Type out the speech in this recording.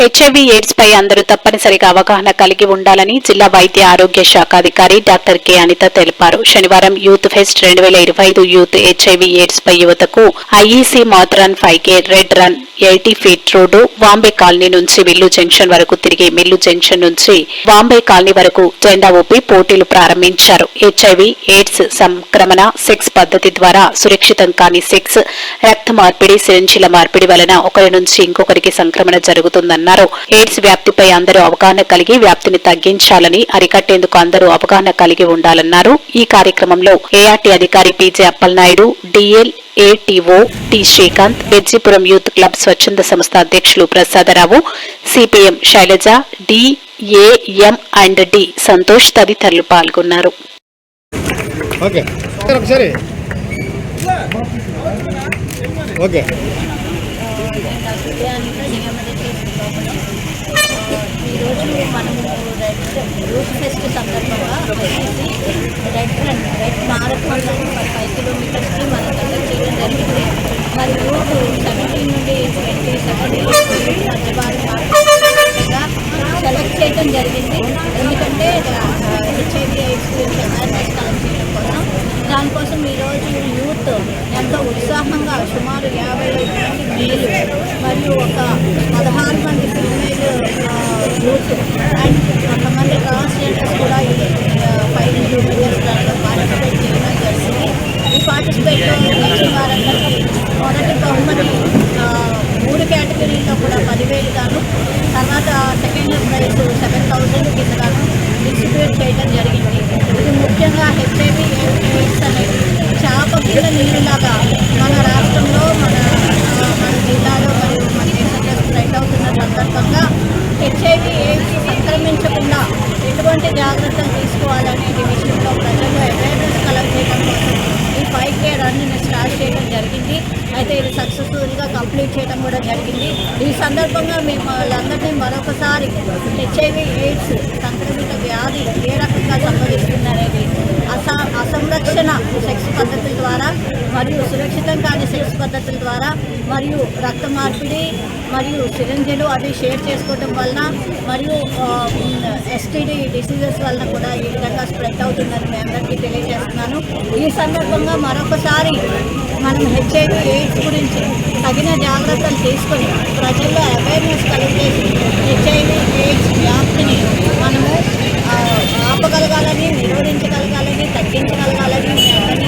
HIV AIDS పై అందరూ తప్పనిసరిగా అవగాహన కలిగి ఉండాలని జిల్లా వైద్య ఆరోగ్య శాఖ అధికారి డాక్టర్ కె అనిత తెలిపారు. శనివారం youth fest 2025 youth HIV AIDS పై యువతకు IEC marathon 5K red run 80 feet road Vambay colony నుంచి మిల్లు జంక్షన్ వరకు తిరిగి మిల్లు జంక్షన్ నుంచి వాంబే కాలనీ వరకు జెండా ఊపి పోటీలు ప్రారంభించారు. హెచ్ఐవి ఎయిడ్స్ సంక్రమణ సెక్స్ పద్ధతి ద్వారా సురక్షితం కాని సెక్స్, రక్త మార్పిడి, సిరంజిల మార్పిడి వలన ఒకరి నుంచి ఇంకొకరికి సంక్రమణ జరుగుతుందన్నారు. ఎయిడ్స్ వ్యాప్తిపై అందరూ అవగాహన కలిగి వ్యాప్తిని తగ్గించాలని, అరికట్టేందుకు అందరూ అవగాహన కలిగి ఉండాలన్నారు. ఈ కార్యక్రమంలో ఏఆర్టీ అధికారి PJ Appalanaidu, DL ATO T Srikanth, Bejjipuram youth club స్వచ్ఛంద సంస్థ అధ్యక్షులు Prasadarao, CPM Sailaja, DAM and D Santosh తదితరులు పాల్గొన్నారు. ఈరోజు మనము యూత్ ఫెస్ట్ సందర్భంగా రెడ్ మారథాన్ 5 కిలోమీటర్స్కి మనం కండక్ట్ చేయడం జరిగింది. మరి యూత్ 17 నుండి 27 మధ్య వారిగా సెలెక్ట్ చేయడం జరిగింది. ఎందుకంటే హెచ్ఐవి ఎయిడ్స్ గురించి అవేర్నెస్ కలెక్ట్ చేయడం కోసం. దానికోసం ఈరోజు యూత్ ఎంతో ఉత్సాహంగా సుమారు 55 మంది మేలు మరియు ఒక 16 మంది ఫిమేల్ యూత్ అండ్ కొంతమంది ట్రాన్స్జెండర్స్ కూడా ఈ 5 కిలోమీటర్స్ దాంట్లో పార్టిసిపేట్ చేయడం జరిగింది. ఈ పార్టిసిపేట్లో వచ్చిన వారందరికీ మొదటి బహుమతి 3 కేటగిరీలో కూడా 10,000 గాను, తర్వాత సెకండ్ ప్రైజ్ 7,000 కింద గాను డిస్ట్రిబ్యూట్ చేయడం జరిగింది. ఇది ముఖ్యంగా హెచ్ఐవి ఎయిడ్స్ అనేది చాప కింద నీరులాగా మన రాష్ట్రంలో మన జిల్లాలో మరియు మన దేశంలో స్ప్రెడ్ అవుతున్న సందర్భంగా హెచ్ఐవి ఎయిడ్స్ సంక్రమించకుండా ఎటువంటి జాగ్రత్తలు తీసుకోవాలనేది విషయంలో ప్రజల్లో అవేర్నెస్ కలెక్ట్ చేయడం కోసం ఈ 5K రన్ని స్టార్ట్ చేయడం జరిగింది. అయితే ఇది సక్సెస్ఫుల్గా కంప్లీట్ చేయడం కూడా జరిగింది. ఈ సందర్భంగా మేము వాళ్ళందరినీ మరొకసారి హెచ్ఐవి ఎయిడ్స్ సంక్రమిత వ్యాధి ఏ రకంగా సంభవిస్తుందనేది అసంరక్షణ సెక్స్ పద్ధతుల ద్వారా మరియు సురక్షితం కాని సెక్స్ పద్ధతుల ద్వారా మరియు రక్త మార్పిడి మరియు సిరంజిలు అవి షేర్ చేసుకోవడం వలన మరియు ఎస్టీడీ డిసీజెస్ వలన కూడా ఈ విధంగా స్ప్రెడ్ అవుతుందని మీ అందరికీ తెలియజేస్తున్నాను. ఈ సందర్భంగా మరొకసారి మనం హెచ్ఐవి ఎయిడ్స్ గురించి తగిన జాగ్రత్తలు తీసుకొని ప్రజల్లో అవేర్నెస్ కలిగేసి హెచ్ఐవి ఎయిడ్స్ వ్యాప్తిని మనము ఆపగలగాలని, నిరోధించగలగాలని, తగ్గించగలగాలని మీ అందరినీ